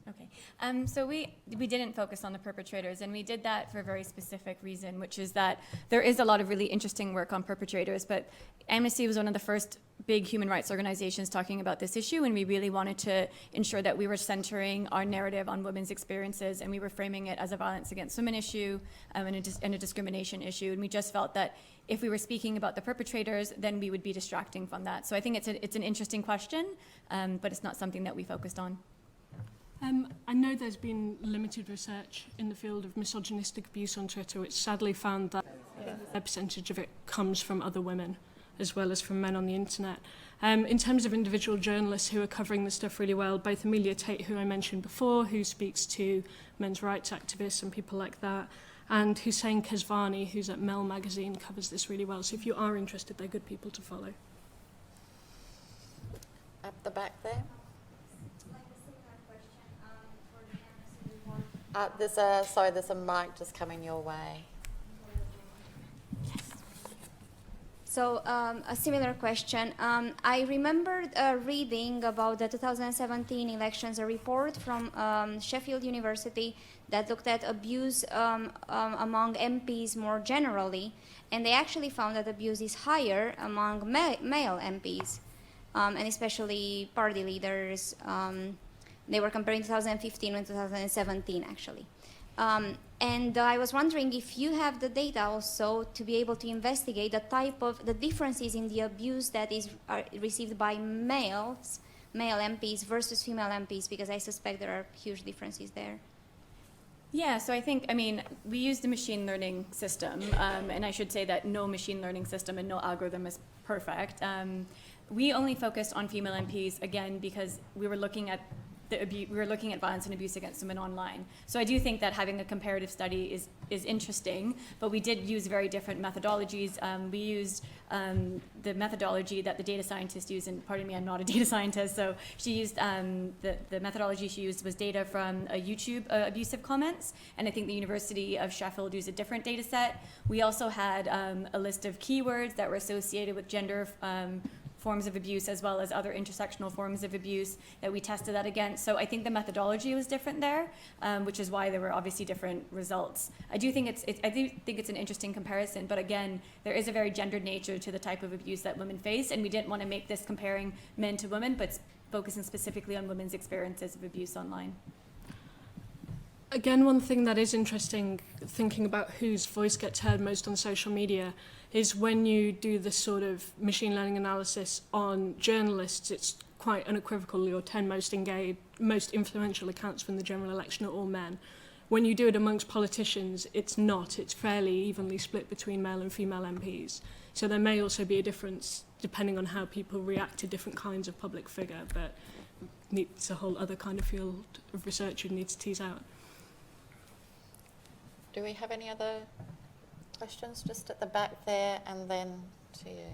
Okay. So we didn't focus on the perpetrators, and we did that for a very specific reason, which is that there is a lot of really interesting work on perpetrators, but Amnesty was one of the first big human rights organizations talking about this issue, and we really wanted to ensure that we were centering our narrative on women's experiences, and we were framing it as a violence against women issue and a discrimination issue, and we just felt that if we were speaking about the perpetrators, then we would be distracting from that. So I think it's an interesting question, but it's not something that we focused on. I know there's been limited research in the field of misogynistic abuse on Twitter, which sadly found that a percentage of it comes from other women as well as from men on the internet. In terms of individual journalists who are covering this stuff really well, both Amelia Tate, who I mentioned before, who speaks to men's rights activists and people like that, and Hussein Kesvani, who's at Mel magazine, covers this really well. So if you are interested, they're good people to follow. Up the back there. There's a mic just coming your way. So a similar question. I remembered reading about the 2017 elections, a report from Sheffield University that looked at abuse among MPs more generally, and they actually found that abuse is higher among male MPs, and especially party leaders. They were comparing 2015 with 2017, actually. And I was wondering if you have the data also to be able to investigate the differences in the abuse that is received by male MPs versus female MPs, because I suspect there are huge differences there. Yeah, so I mean, we use the machine learning system, and I should say that no machine learning system and no algorithm is perfect. We only focused on female MPs, again, because we were looking at violence and abuse against women online. So I do think that having a comparative study is interesting, but we did use very different methodologies. We used the methodology that the data scientist used, and pardon me, I'm not a data scientist, so she used, the methodology she used was data from YouTube abusive comments, and I think the University of Sheffield used a different data set. We also had a list of keywords that were associated with gender forms of abuse, as well as other intersectional forms of abuse that we tested that against. So I think the methodology was different there, which is why there were obviously different results. I do think it's an interesting comparison, but again, there is a very gendered nature to the type of abuse that women face, and we didn't want to make this comparing men to women, but focusing specifically on women's experiences of abuse online. Again, one thing that is interesting, thinking about whose voice gets heard most on social media, is when you do this sort of machine learning analysis on journalists, it's quite unequivocal. Your 10 most engaged, most influential accounts from the general election are all men. When you do it amongst politicians, it's not. It's fairly evenly split between male and female MPs. So there may also be a difference depending on how people react to different kinds of public figure, but it's a whole other kind of field of research you need to tease out. Do we have any other questions just at the back there, and then to you?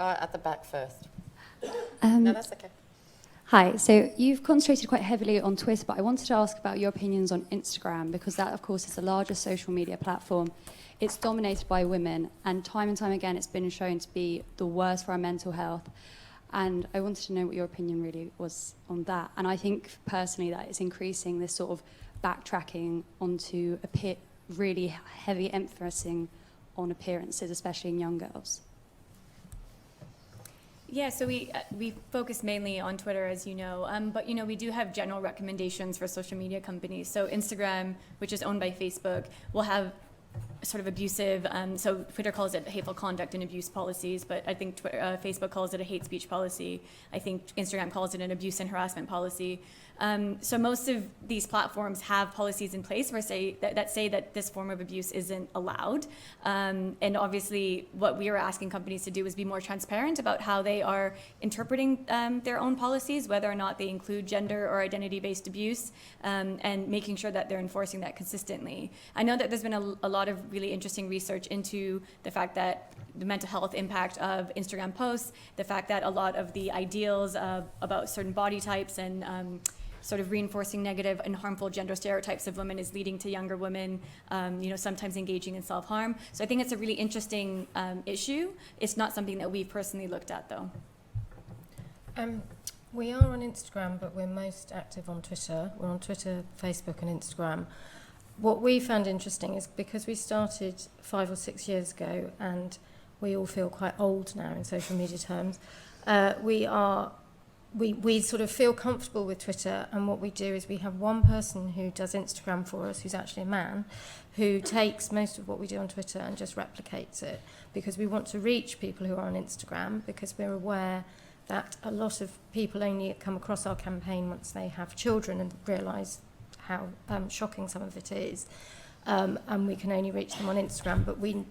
At the back first. No, that's okay. Hi, so you've concentrated quite heavily on Twitter, but I wanted to ask about your opinions on Instagram, because that, of course, is the largest social media platform. It's dominated by women, and time again, it's been shown to be the worst for our mental health. And I wanted to know what your opinion really was on that. And I think, personally, that it's increasing this sort of backtracking onto really heavy emphasis on appearances, especially in young girls. Yeah, so we focus mainly on Twitter, as you know, but we do have general recommendations for social media companies. So Instagram, which is owned by Facebook, will have sort of abusive, so Twitter calls it hateful conduct and abuse policies, but I think Facebook calls it a hate speech policy. I think Instagram calls it an abuse and harassment policy. So most of these platforms have policies in place that say that this form of abuse isn't allowed. And obviously what we are asking companies to do is be more transparent about how they are interpreting their own policies, whether or not they include gender or identity-based abuse, and making sure that they're enforcing that consistently. I know that there's been a lot of really interesting research into the fact that the mental health impact of Instagram posts, the fact that a lot of the ideals about certain body types and sort of reinforcing negative and harmful gender stereotypes of women is leading to younger women, sometimes engaging in self-harm. So I think it's a really interesting issue. It's not something that we've personally looked at, though. We are on Instagram, but we're most active on Twitter. We're on Twitter, Facebook, and Instagram. What we found interesting is because we started 5 or 6 years ago, and we all feel quite old now in social media terms, we sort of feel comfortable with Twitter, and what we do is we have one person who does Instagram for us, who's actually a man, who takes most of what we do on Twitter and just replicates it, because we want to reach people who are on Instagram, because we're aware that a lot of people only come across our campaign once they have children and realise how shocking some of it is, and we can only reach them on Instagram. But we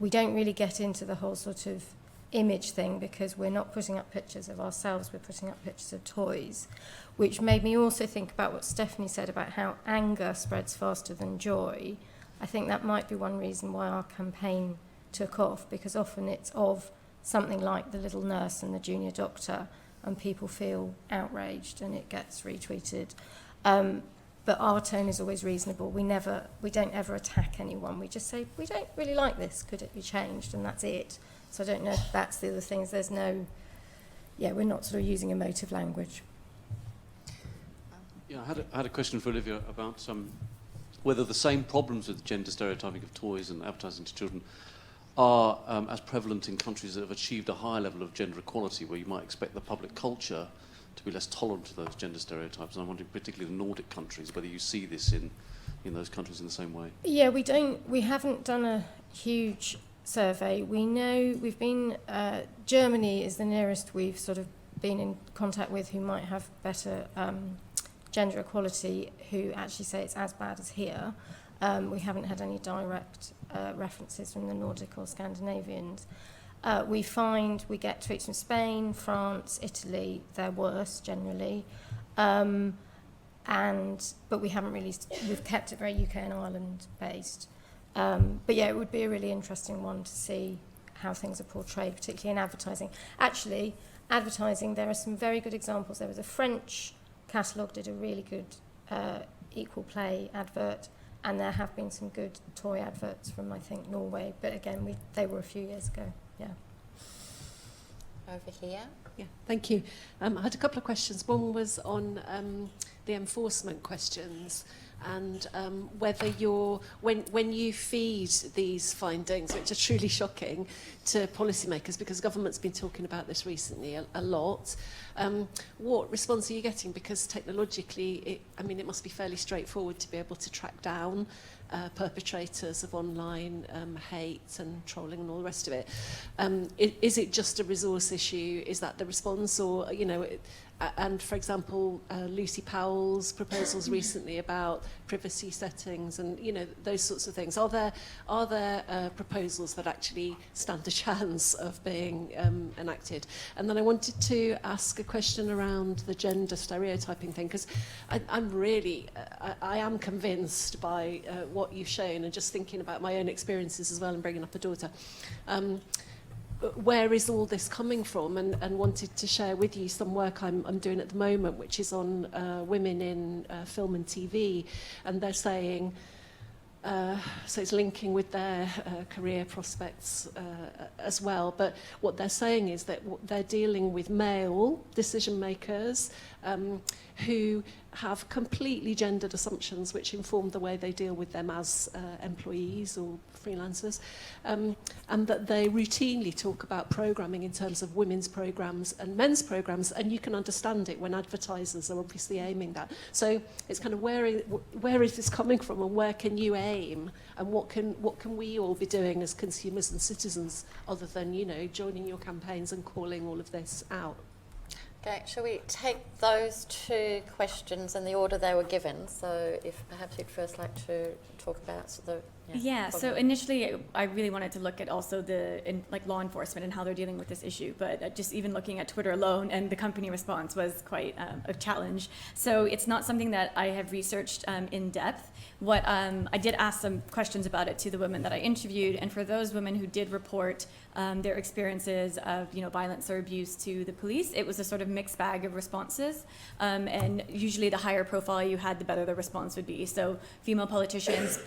don't really get into the whole sort of image thing, because we're not putting up pictures of ourselves, we're putting up pictures of toys, which made me also think about what Stephanie said about how anger spreads faster than joy. I think that might be one reason why our campaign took off, because often it's of something like the little nurse and the junior doctor, and people feel outraged and it gets retweeted. But our tone is always reasonable. We don't ever attack anyone. We just say, we don't really like this, could it be changed? And that's it. So I don't know if that's the other things. There's no, we're not sort of using emotive language. Yeah, I had a question for Olivia about whether the same problems with gender stereotyping of toys and advertising to children are as prevalent in countries that have achieved a higher level of gender equality, where you might expect the public culture to be less tolerant of those gender stereotypes. And I'm wondering, particularly the Nordic countries, whether you see this in those countries in the same way. Yeah, we haven't done a huge survey. We know we've been, Germany is the nearest we've sort of been in contact with who might have better gender equality, who actually say it's as bad as here. We haven't had any direct references from the Nordic or Scandinavians. We find we get tweets from Spain, France, Italy. They're worse generally, but we haven't really. We've kept it very UK and Ireland based. But yeah, it would be a really interesting one to see how things are portrayed, particularly in advertising. Actually, advertising, there are some very good examples. There was a French catalogue did a really good equal play advert, and there have been some good toy adverts from, I think, Norway. But again, they were a few years ago. Yeah. Over here. Yeah, thank you. I had a couple of questions. One was on the enforcement questions, and whether when you feed these findings, which are truly shocking to policymakers, because government's been talking about this recently a lot, what response are you getting? Because technologically, it must be fairly straightforward to be able to track down perpetrators of online hate and trolling and all the rest of it. Is it just a resource issue? Is that the response? Or, and for example, Lucy Powell's proposals recently about privacy settings and, those sorts of things. Are there proposals that actually stand a chance of being enacted? And then I wanted to ask a question around the gender stereotyping thing, because I am convinced by what you've shown, and just thinking about my own experiences as well and bringing up a daughter. Where is all this coming from? And wanted to share with you some work I'm doing at the moment, which is on women in film and TV. And they're saying, so it's linking with their career prospects as well. But what they're saying is that they're dealing with male decision makers who have completely gendered assumptions which inform the way they deal with them as employees or freelancers, and that they routinely talk about programming in terms of women's programs and men's programs, and you can understand it when advertisers are obviously aiming that. So it's kind of where is this coming from, and where can you aim, and what can we all be doing as consumers and citizens other than joining your campaigns and calling all of this out? Okay, shall we take those two questions in the order they were given? So if perhaps you'd first like to talk about the... Yeah, so initially I really wanted to look at also law enforcement and how they're dealing with this issue, but just even looking at Twitter alone and the company response was quite a challenge. So it's not something that I have researched in depth. What I did ask some questions about it to the women that I interviewed, and for those women who did report their experiences of violence or abuse to the police, it was a sort of mixed bag of responses, and usually the higher profile you had, the better the response would be. So female politicians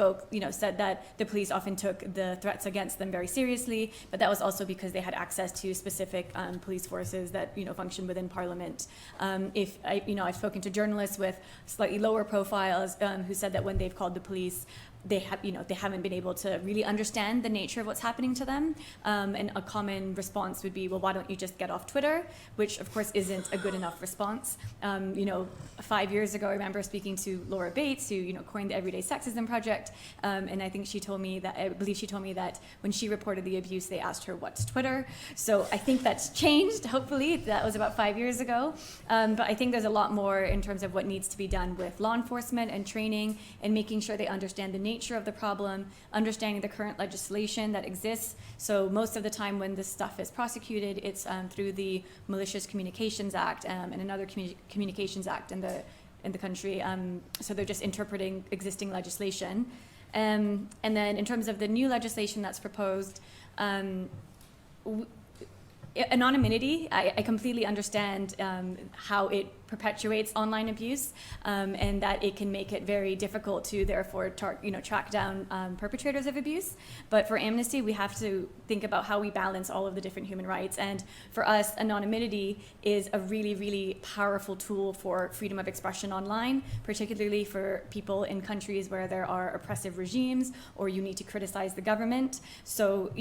said that the police often took the threats against them very seriously, but that was also because they had access to specific police forces that function within Parliament. I've spoken to journalists with slightly lower profiles who said that when they've called the police, they haven't been able to really understand the nature of what's happening to them. And a common response would be, well, why don't you just get off Twitter? Which, of course, isn't a good enough response. 5 years ago, I remember speaking to Laura Bates, who coined the Everyday Sexism Project, and I believe she told me that when she reported the abuse, they asked her, what's Twitter? So I think that's changed, hopefully. That was about 5 years ago. But I think there's a lot more in terms of what needs to be done with law enforcement and training and making sure they understand the nature of the problem, understanding the current legislation that exists. So most of the time when this stuff is prosecuted, it's through the Malicious Communications Act and another Communications Act in the country. So they're just interpreting existing legislation. And then in terms of the new legislation that's proposed, Anonymity, I completely understand how it perpetuates online abuse, and that it can make it very difficult to therefore track down perpetrators of abuse. But for Amnesty, we have to think about how we balance all of the different human rights. And for us, anonymity is a really, really powerful tool for freedom of expression online, particularly for people in countries where there are oppressive regimes or you need to criticize the government. So,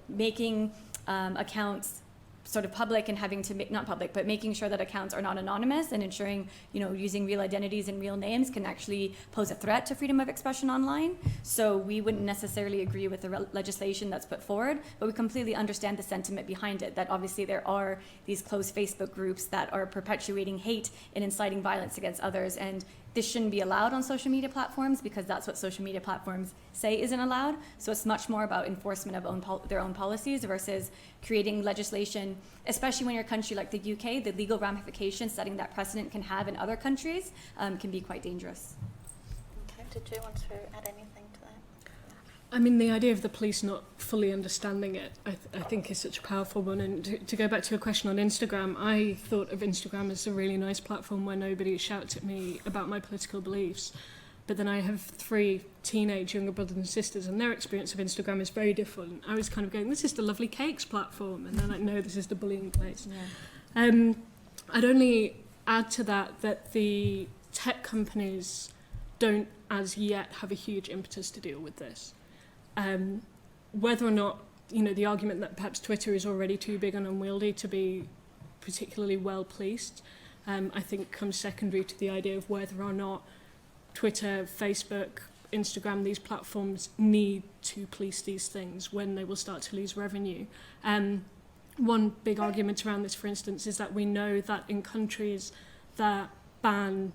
making accounts sort of public and having to make, not public, but making sure that accounts are not anonymous and ensuring, using real identities and real names can actually pose a threat to freedom of expression online. So we wouldn't necessarily agree with the legislation that's put forward, but we completely understand the sentiment behind it, that obviously there are these closed Facebook groups that are perpetuating hate and inciting violence against others, and this shouldn't be allowed on social media platforms because that's what social media platforms say isn't allowed. So it's much more about enforcement of their own policies versus creating legislation, especially when you're a country like the UK, the legal ramifications setting that precedent can have in other countries can be quite dangerous. Okay, did you want to add anything to that? I mean, the idea of the police not fully understanding it, I think is such a powerful one. And to go back to your question on Instagram, I thought of Instagram as a really nice platform where nobody shouts at me about my political beliefs. But then I have 3 teenage younger brothers and sisters, and their experience of Instagram is very different. I was kind of going, this is the lovely cakes platform, and they're like, no, this is the bullying place. Yeah. I'd only add to that the tech companies don't as yet have a huge impetus to deal with this. Whether or not, the argument that perhaps Twitter is already too big and unwieldy to be particularly well policed, I think comes secondary to the idea of whether or not Twitter, Facebook, Instagram, these platforms need to police these things when they will start to lose revenue. One big argument around this, for instance, is that we know that in countries that ban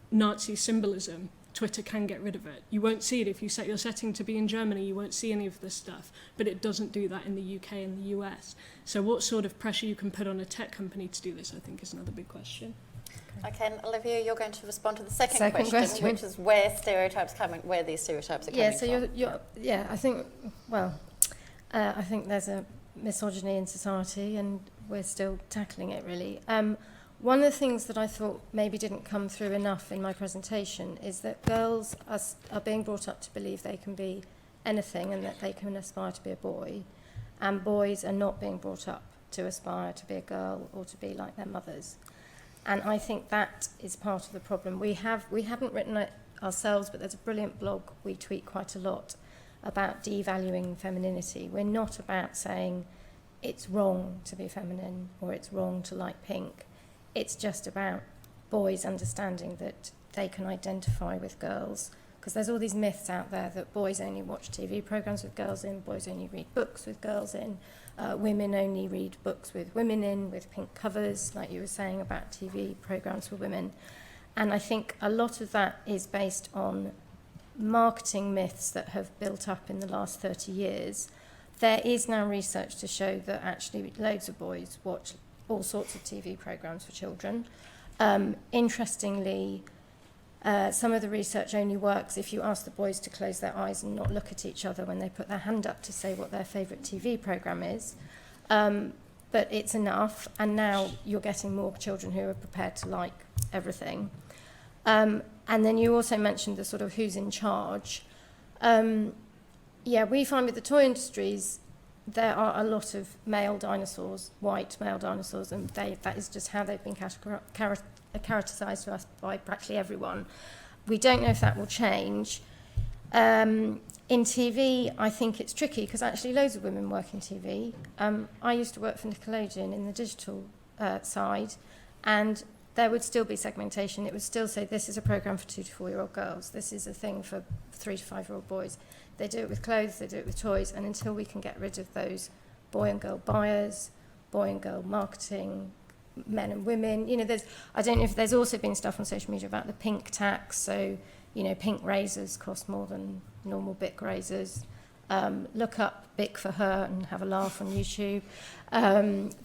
Nazi symbolism, Twitter can get rid of it. You won't see it if you set your setting to be in Germany, you won't see any of this stuff, but it doesn't do that in the UK and the US. So what sort of pressure you can put on a tech company to do this, I think, is another big question. Okay, and Olivia, you're going to respond to the second question, which is where these stereotypes are coming from. I think there's a misogyny in society, and we're still tackling it, really. One of the things that I thought maybe didn't come through enough in my presentation is that girls are being brought up to believe they can be anything and that they can aspire to be a boy, and boys are not being brought up to aspire to be a girl or to be like their mothers. And I think that is part of the problem. We haven't written it ourselves, but there's a brilliant blog we tweet quite a lot about devaluing femininity. We're not about saying it's wrong to be feminine or it's wrong to like pink. It's just about boys understanding that they can identify with girls, because there's all these myths out there that boys only watch TV programs with girls in, boys only read books with girls in, women only read books with women in, with pink covers, like you were saying about TV programs for women. And I think a lot of that is based on marketing myths that have built up in the last 30 years. There is now research to show that actually loads of boys watch all sorts of TV programs for children. Interestingly, some of the research only works if you ask the boys to close their eyes and not look at each other when they put their hand up to say what their favourite TV programme is. But it's enough, and now you're getting more children who are prepared to like everything. And then you also mentioned the sort of who's in charge. We find with the toy industries, there are a lot of male dinosaurs, white male dinosaurs, and that is just how they've been characterised to us by practically everyone. We don't know if that will change. In TV, I think it's tricky because actually loads of women work in TV. I used to work for Nickelodeon in the digital side, and there would still be segmentation. It would still say this is a programme for 2 to 4-year-old girls. This is a thing for 3 to 5-year-old boys. They do it with clothes, they do it with toys, and until we can get rid of those boy and girl buyers, boy and girl marketing, men and women, I don't know if there's also been stuff on social media about the pink tax, so, pink razors cost more than normal Bic razors. Look up Bic for her and have a laugh on YouTube.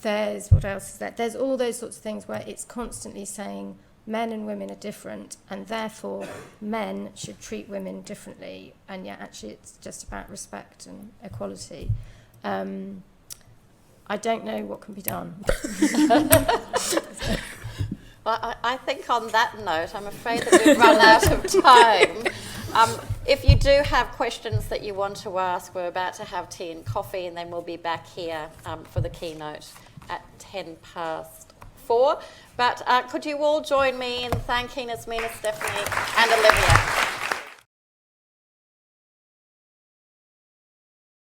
There's, what else is there? There's all those sorts of things where it's constantly saying men and women are different, and therefore men should treat women differently, and yet actually it's just about respect and equality. I don't know what can be done. Well, I think on that note, I'm afraid that we've run out of time. If you do have questions that you want to ask, we're about to have tea and coffee, and then we'll be back here for the keynote at 4:10. But could you all join me in thanking Asmina, Stephanie and Olivia?